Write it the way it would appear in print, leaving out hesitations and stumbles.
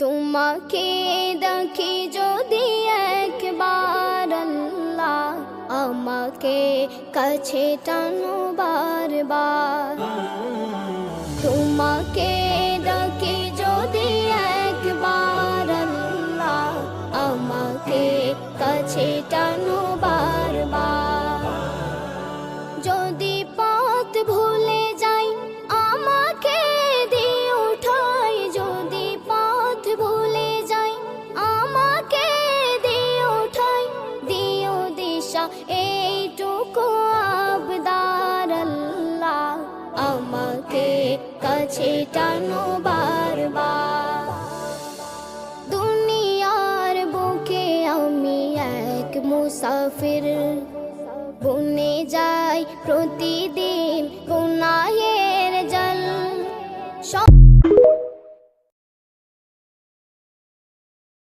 তোমাকে দেখি যদি একবার আল্লাহ, আমাকে কাছে টানো বারবার। তোমাকে দেখি যদি একবার আল্লাহ, আমাকে কাছে টানো বারবার। যদি পথ ভুলে যাই আমাকে দিও ঠাই, যদি পথ ভুলে যাই আমাকে দিও ঠাই, দিও দিশা এইটুকু আবদার আল্লাহ, আমাকে কাছে টানো বারবার। দুনিয়ার বুকে আমি এক মুসাফির, বনে যাই প্রতি